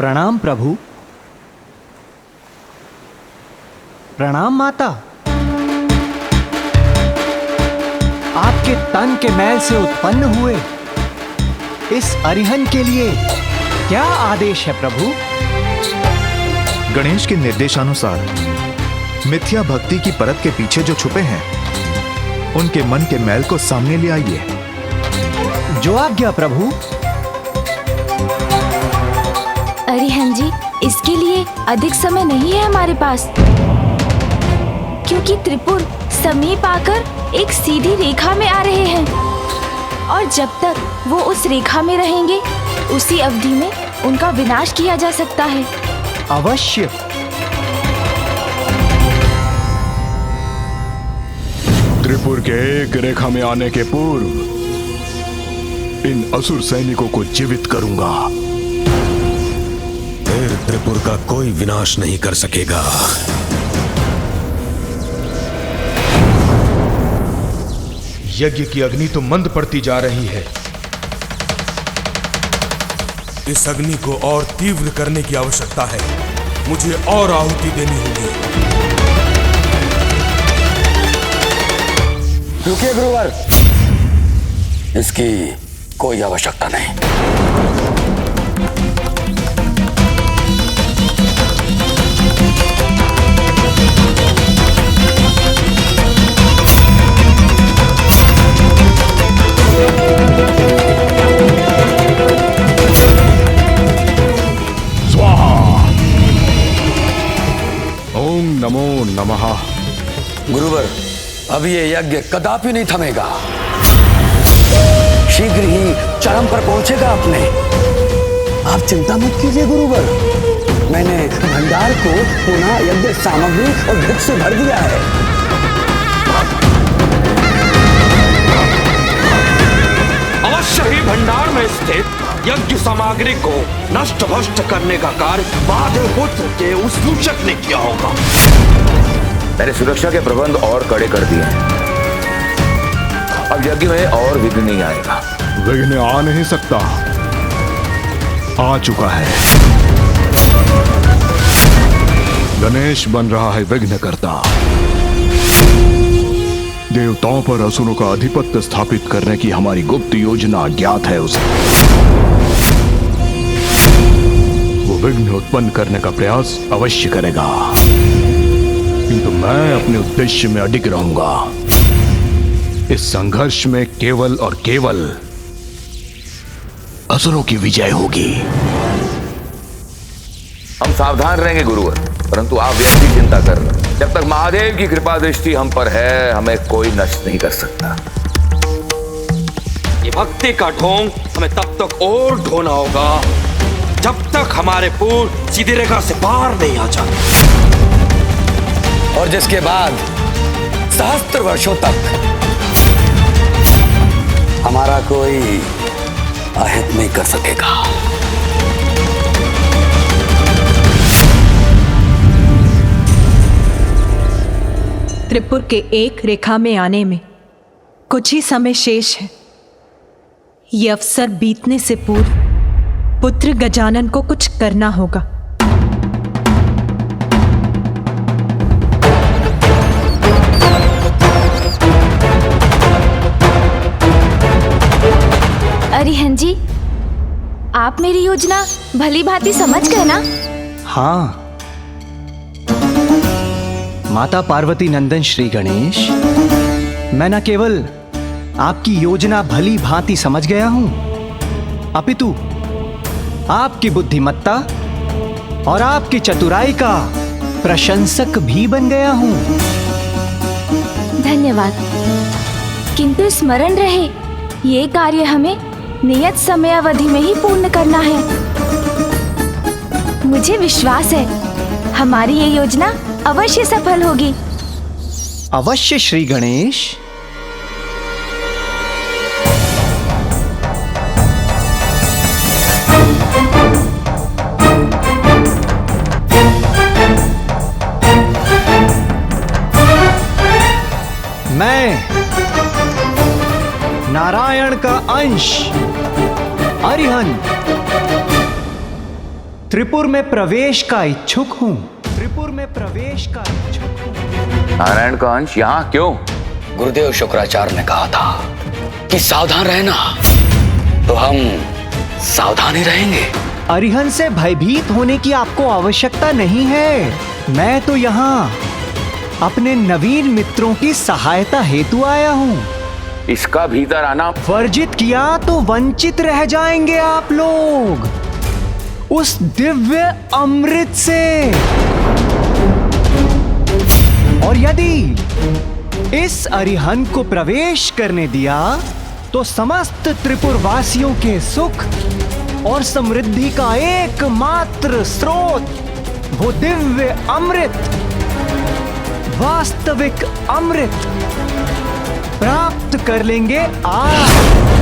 प्रणाम प्रभु। प्रणाम माता। आपके तन के मैल से उत्पन्न हुए इस अरिहन के लिए क्या आदेश है प्रभु? गणेश के निर्देशानुसार मिथ्या भक्ति की परत के पीछे जो छुपे हैं, उनके मन के मैल को सामने ले आइए। जो आज्ञा प्रभु। अरिहन जी, इसके लिए अधिक समय नहीं है हमारे पास, क्योंकि त्रिपुर समीप आकर एक सीधी रेखा में आ रहे हैं और जब तक वो उस रेखा में रहेंगे, उसी अवधि में उनका विनाश किया जा सकता है। अवश्य। त्रिपुर के एक रेखा में आने के पूर्व इन असुर सैनिकों को जीवित करूंगा। फिर त्रिपुर का कोई विनाश नहीं कर सकेगा। यज्ञ की अग्नि तो मंद पड़ती जा रही है। इस अग्नि को और तीव्र करने की आवश्यकता है। मुझे और आहुति देनी होगी। रुकिए गुरुवर, इसकी कोई आवश्यकता नहीं। नमो नमः। गुरुवर, अब ये यज्ञ कदापि नहीं थमेगा, शीघ्र ही चरम पर पहुंचेगा अपने। आप चिंता मत कीजिए गुरुवर, मैंने भंडार को पुनः यज्ञ सामग्री और भिक्ष से भर दिया है। अवश्य ही भंडार में स्थित यज्ञ सामग्री को नष्ट भ्रष्ट करने का कार्य महादेव पुत्र के उस सूचक ने किया होगा। मैंने सुरक्षा के प्रबंध और कड़े कर दिए हैं। अब यज्ञ में और विघ्न नहीं आएगा। विघ्न आ नहीं सकता, आ चुका है। गणेश बन रहा है विघ्न करता। देवताओं पर असुरों का आधिपत्य स्थापित करने की हमारी गुप्त योजना ज्ञात है उसे। वो विघ्न उत्पन्न करने का प्रयास अवश्य करेगा, किंतु मैं अपने उद्देश्य में अडिग रहूंगा। इस संघर्ष में केवल और केवल असुरों की विजय होगी। हम सावधान रहेंगे गुरुवर, परंतु आप व्यक्ति चिंता कर रहे। जब तक महादेव की कृपा दृष्टि हम पर है, हमें कोई नष्ट नहीं कर सकता। ये भक्ति का ढोंग हमें तब तक और ढोना होगा जब तक हमारे पूर्व सीधी रेखा से बाहर नहीं आ जाते, और जिसके बाद सहस्त्र वर्षों तक हमारा कोई अहित नहीं कर सकेगा। त्रिपुर के एक रेखा में आने में कुछ ही समय शेष है। ये अवसर बीतने से पूर्व पुत्र गजानन को कुछ करना होगा। अरिहन जी, आप मेरी योजना भली भांति समझ गए ना? हाँ माता पार्वती नंदन श्री गणेश, मैं न केवल आपकी योजना भली भांति समझ गया हूं, अपितु आपकी बुद्धिमत्ता और आपकी चतुराई का प्रशंसक भी बन गया हूं। धन्यवाद। किंतु स्मरण रहे, ये कार्य हमें नियत समय अवधि में ही पूर्ण करना है। मुझे विश्वास है हमारी ये योजना अवश्य सफल होगी। अवश्य श्री गणेश। मैं नारायण का अंश अरिहन त्रिपुर में प्रवेश का इच्छुक हूँ। त्रिपुर में प्रवेश का इच्छुक हूँ। नारायण का अंश यहाँ क्यों? गुरुदेव शुक्राचार्य ने कहा था कि सावधान रहना, तो हम सावधान ही रहेंगे। अरिहंत से भयभीत होने की आपको आवश्यकता नहीं है। मैं तो यहाँ अपने नवीन मित्रों की सहायता हेतु आया हूँ। इसका भीतर आना वर्जित किया तो वंचित रह जाएंगे आप लोग उस दिव्य अमृत से। और यदि इस अरिहंत को प्रवेश करने दिया तो समस्त त्रिपुरवासियों के सुख और समृद्धि का एकमात्र स्रोत वो दिव्य अमृत, वास्तविक अमृत प्राप्त कर लेंगे आप।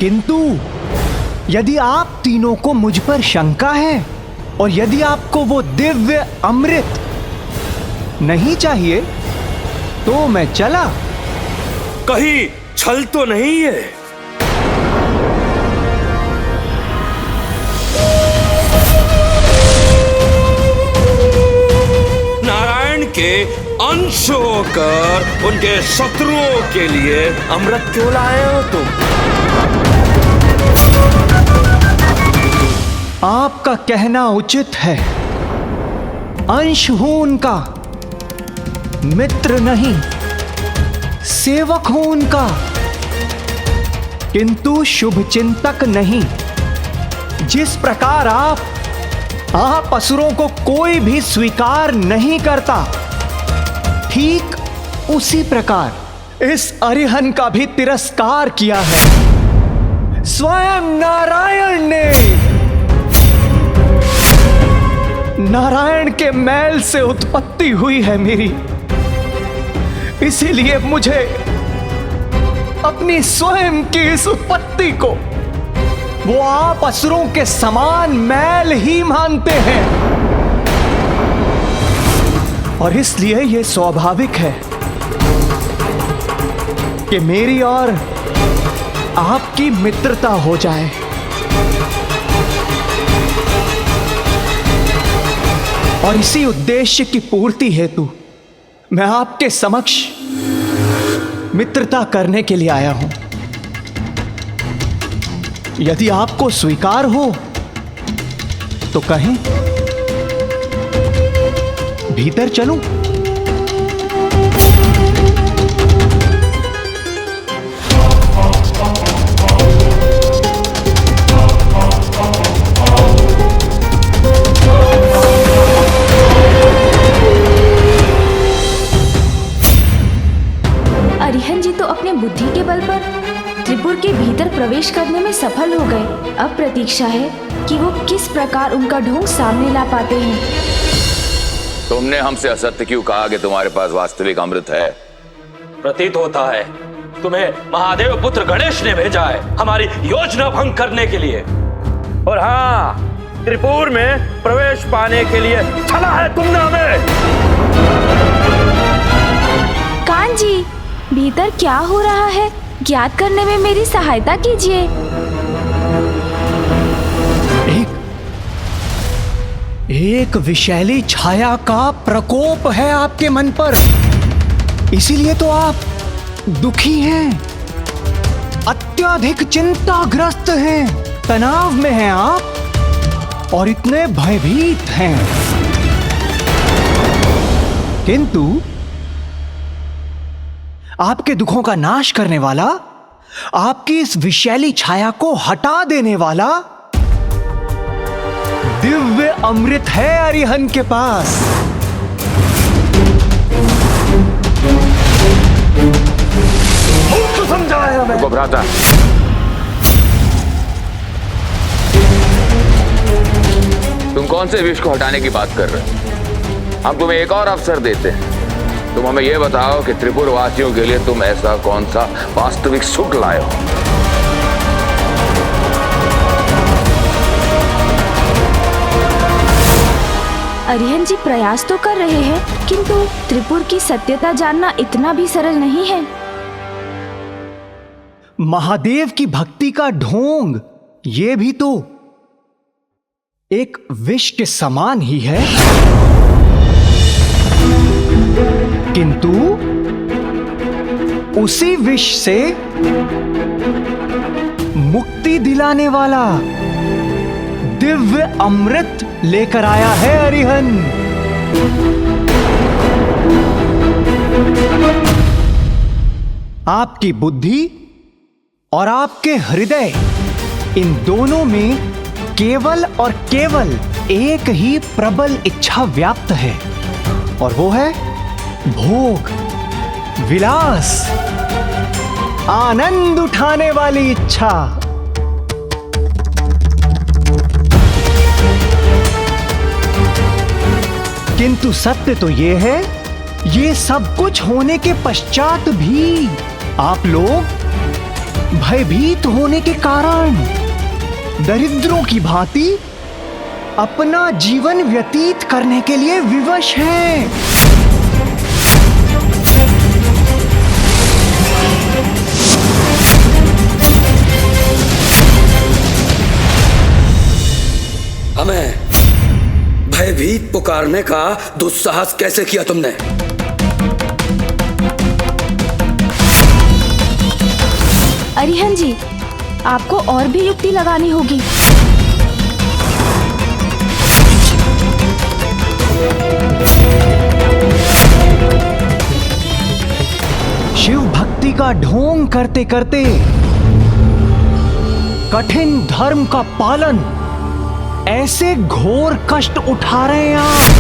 किंतु यदि आप तीनों को मुझ पर शंका है और यदि आपको वो दिव्य अमृत नहीं चाहिए तो मैं चला। कहीं छल तो नहीं है? नारायण के अंश होकर उनके शत्रुओं के लिए अमृत क्यों लाए हो तुम? आपका कहना उचित है। अंश हूं उनका, मित्र नहीं, सेवक हूं उनका, किंतु शुभ चिंतक नहीं। जिस प्रकार आप असुरों को कोई भी स्वीकार नहीं करता, ठीक उसी प्रकार इस अरिहंत का भी तिरस्कार किया है स्वयं नारायण ने। नारायण के मैल से उत्पत्ति हुई है मेरी, इसीलिए मुझे अपनी स्वयं की इस उत्पत्ति को वो आप असुरों के समान मैल ही मानते हैं। और इसलिए यह स्वाभाविक है कि मेरी और आपकी मित्रता हो जाए। और इसी उद्देश्य की पूर्ति हेतु मैं आपके समक्ष मित्रता करने के लिए आया हूं। यदि आपको स्वीकार हो तो कहें, भीतर चलूं? अरिहंत जी तो अपने बुद्धि के बल पर त्रिपुर के भीतर प्रवेश करने में सफल हो गए। अब प्रतीक्षा है कि वो किस प्रकार उनका ढोंग सामने ला पाते हैं। तुमने हमसे असत्य क्यों कहा कि तुम्हारे पास वास्तविक अमृत है? प्रतीत होता है तुम्हें महादेव पुत्र गणेश ने भेजा है हमारी योजना भंग करने के लिए। और हाँ, त्रिपुर में प्रवेश पाने के लिए छला है तुमने हमें। कान जी, भीतर क्या हो रहा है ज्ञात करने में मेरी सहायता कीजिए। एक विषैली छाया का प्रकोप है आपके मन पर, इसीलिए तो आप दुखी हैं, अत्यधिक चिंताग्रस्त हैं, तनाव में हैं आप और इतने भयभीत हैं। किंतु आपके दुखों का नाश करने वाला, आपकी इस विषैली छाया को हटा देने वाला दिव्य अमृत है अरिहंत के पास। तो समझाया हमें। रुको भ्राता, तुम कौन से विष को हटाने की बात कर रहे हो? हम तुम्हें एक और अवसर देते हैं। तुम हमें यह बताओ कि त्रिपुर वासियों के लिए तुम ऐसा कौन सा वास्तविक सुख लाए हो? अरिहंत जी प्रयास तो कर रहे हैं, किंतु त्रिपुर की सत्यता जानना इतना भी सरल नहीं है। महादेव की भक्ति का ढोंग ये भी तो एक विष के समान ही है, किंतु उसी विष से मुक्ति दिलाने वाला दिव्य अमृत लेकर आया है अरिहंत। आपकी बुद्धि और आपके हृदय, इन दोनों में केवल और केवल एक ही प्रबल इच्छा व्याप्त है, और वो है भोग, विलास, आनंद उठाने वाली इच्छा। किंतु सत्य तो ये है, ये सब कुछ होने के पश्चात भी आप लोग भयभीत होने के कारण दरिद्रों की भांति अपना जीवन व्यतीत करने के लिए विवश हैं। हमें भयभीत पुकारने का दुस्साहस कैसे किया तुमने? अरिहंत जी, आपको और भी युक्ति लगानी होगी। शिव भक्ति का ढोंग करते करते कठिन धर्म का पालन, ऐसे घोर कष्ट उठा रहे हैं आप,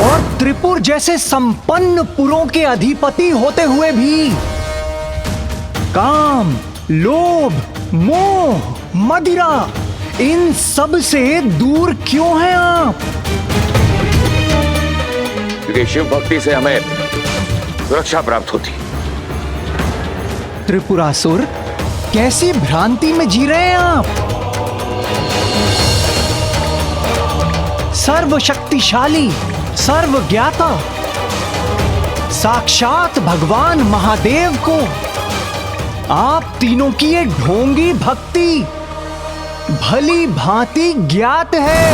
और त्रिपुर जैसे संपन्न पुरों के अधिपति होते हुए भी काम, लोभ, मोह, मदिरा, इन सब से दूर क्यों हैं आप? क्योंकि शिव भक्ति से हमें सुरक्षा प्राप्त होती। त्रिपुरासुर, कैसी भ्रांति में जी रहे हैं आप? सर्वशक्तिशाली, सर्वज्ञाता, साक्षात भगवान महादेव को आप तीनों की ये ढोंगी भक्ति भली भांति ज्ञात है।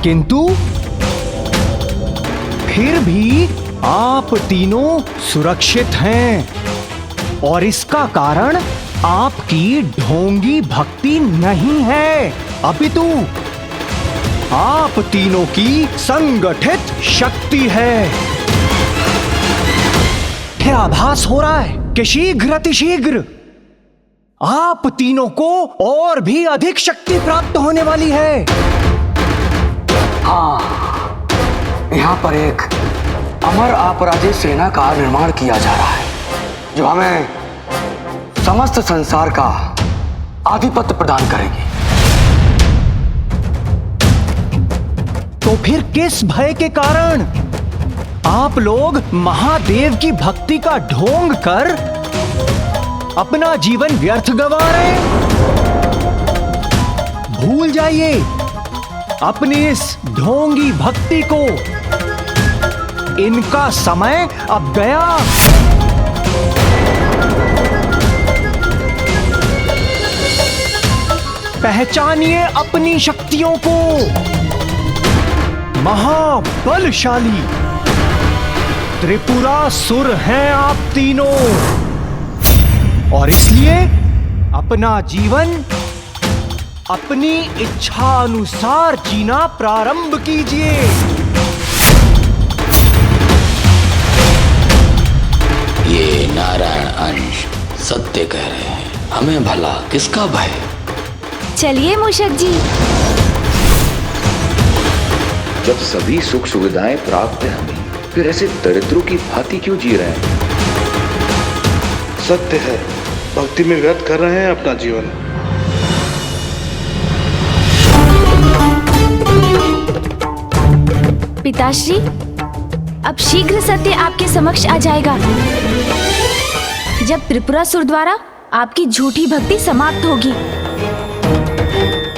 किंतु फिर भी आप तीनों सुरक्षित हैं, और इसका कारण आपकी ढोंगी भक्ति नहीं है, अपितु आप तीनों की संगठित शक्ति है। फिर आभास हो रहा है कि शीघ्र अतिशीघ्र आप तीनों को और भी अधिक शक्ति प्राप्त होने वाली है। हाँ, यहाँ पर एक अमर अपराजित सेना का निर्माण किया जा रहा है, जो हमें समस्त संसार का आधिपत्य प्रदान करेगी। तो फिर किस भय के कारण आप लोग महादेव की भक्ति का ढोंग कर अपना जीवन व्यर्थ गंवा रहे? भूल जाइए अपनी इस ढोंगी भक्ति को, इनका समय अब गया। पहचानिए अपनी शक्तियों को। महाबलशाली त्रिपुरासुर हैं आप तीनों, और इसलिए अपना जीवन अपनी इच्छा अनुसार जीना प्रारंभ कीजिए। ये नारायण अंश सत्य कह रहे हैं, हमें भला किसका भय? चलिए मूषक जी। जब सभी सुख सुविधाएं प्राप्त है हमें, फिर ऐसे दरिद्रों की भांति क्यों जी रहे हैं? सत्य है, भक्ति में व्यर्थ कर रहे हैं अपना जीवन। पिताश्री, अब शीघ्र सत्य आपके समक्ष आ जाएगा। जब त्रिपुरासुर द्वारा आपकी झूठी भक्ति समाप्त होगी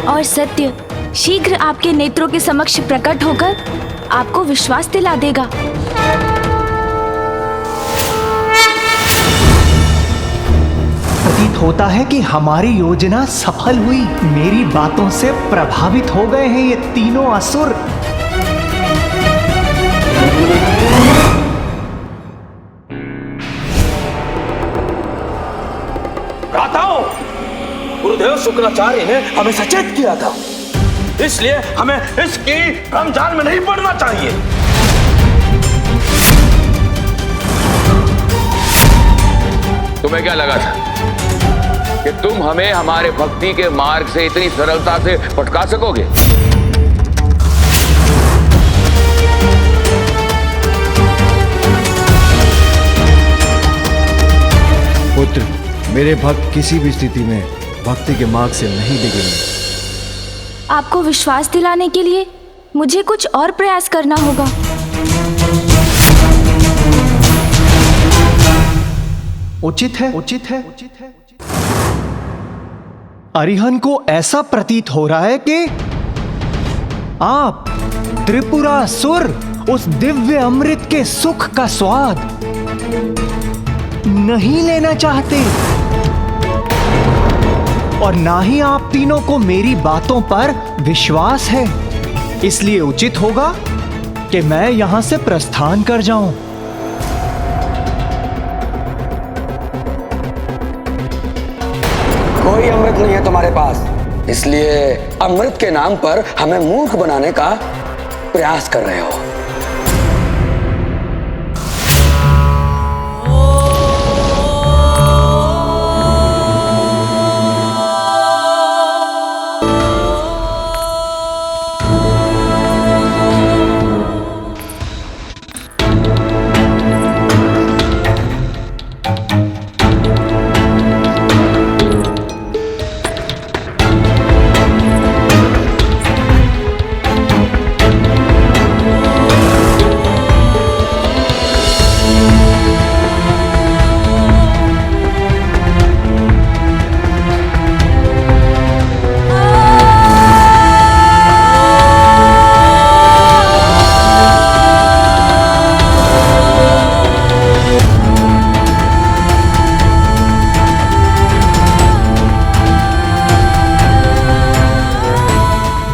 और सत्य शीघ्र आपके नेत्रों के समक्ष प्रकट होकर आपको विश्वास दिला देगा। प्रतीत होता है कि हमारी योजना सफल हुई। मेरी बातों से प्रभावित हो गए हैं ये तीनों असुर। भ्राताओं, गुरुदेव शुक्राचार्य ने हमें सचेत किया था, इसलिए हमें इसकी भ्रमजाल में नहीं पड़ना चाहिए। तुम्हें क्या लगा था कि तुम हमें हमारे भक्ति के मार्ग से इतनी सरलता से भटका सकोगे? पुत्र, मेरे भक्त किसी भी स्थिति में भक्ति के मार्ग से नहीं डिगेंगे। आपको विश्वास दिलाने के लिए मुझे कुछ और प्रयास करना होगा। उचित है, उचित है। अरिहंत को ऐसा प्रतीत हो रहा है कि आप त्रिपुरासुर उस दिव्य अमृत के सुख का स्वाद नहीं लेना चाहते और ना ही आप तीनों को मेरी बातों पर विश्वास है। इसलिए उचित होगा कि मैं यहां से प्रस्थान कर जाऊं। कोई अमृत नहीं है तुम्हारे पास, इसलिए अमृत के नाम पर हमें मूर्ख बनाने का प्रयास कर रहे हो।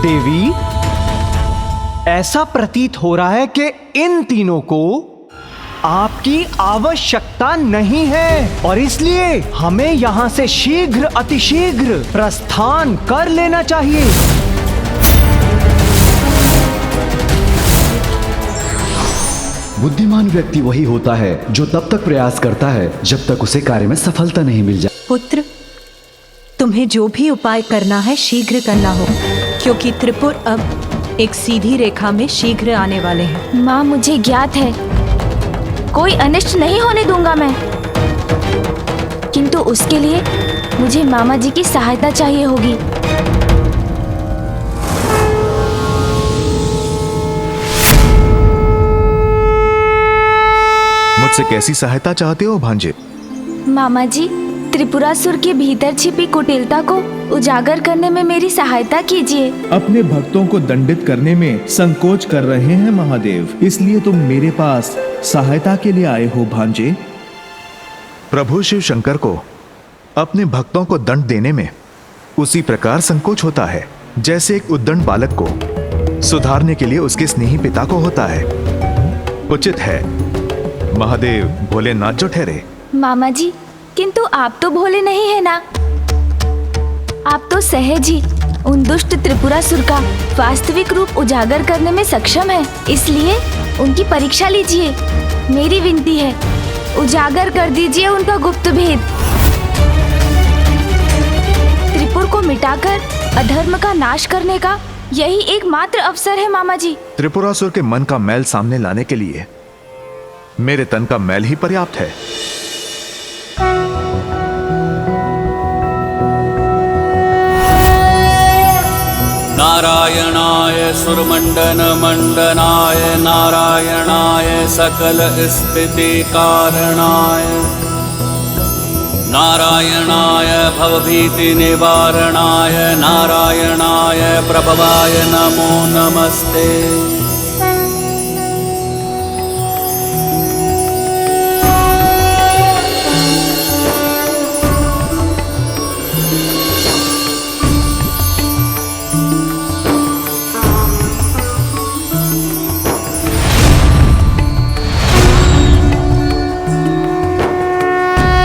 देवी, ऐसा प्रतीत हो रहा है कि इन तीनों को आपकी आवश्यकता नहीं है और इसलिए हमें यहां से शीघ्र अतिशीघ्र प्रस्थान कर लेना चाहिए। बुद्धिमान व्यक्ति वही होता है जो तब तक प्रयास करता है जब तक उसे कार्य में सफलता नहीं मिल जाए। पुत्र, तुम्हें जो भी उपाय करना है शीघ्र करना हो, क्योंकि त्रिपुर अब एक सीधी रेखा में शीघ्र आने वाले हैं। माँ, मुझे ज्ञात है कोई अनिष्ट नहीं होने दूंगा मैं, किंतु उसके लिए मुझे मामा जी की सहायता चाहिए होगी। मुझसे कैसी सहायता चाहते हो भांजे? मामा जी, त्रिपुरासुर के भीतर छिपी कुटिलता को उजागर करने में मेरी सहायता कीजिए। अपने भक्तों को दंडित करने में संकोच कर रहे हैं महादेव, इसलिए तुम मेरे पास सहायता के लिए आए हो भांजे। प्रभु शिव शंकर को अपने भक्तों को दंड देने में उसी प्रकार संकोच होता है जैसे एक उद्दंड बालक को सुधारने के लिए उसके स्नेही पिता को होता है। उचित है महादेव भोलेनाथ जो ठहरे। मामा जी, किंतु आप तो भोले नहीं है ना। आप तो सहज ही उन दुष्ट त्रिपुरासुर का वास्तविक रूप उजागर करने में सक्षम है, इसलिए उनकी परीक्षा लीजिए। मेरी विनती है, उजागर कर दीजिए उनका गुप्त भेद। त्रिपुर को मिटाकर अधर्म का नाश करने का यही एकमात्र अवसर है मामा जी। त्रिपुरासुर के मन का मैल सामने लाने के लिए मेरे तन का मैल ही पर्याप्त है। नारायणाय सुरमंडन मंडनाय नारायणाय सकल स्थिति कारणाय नारायणाय भवभीतिनिवारणाय नारायणाय प्रभवाय नमो नमस्ते।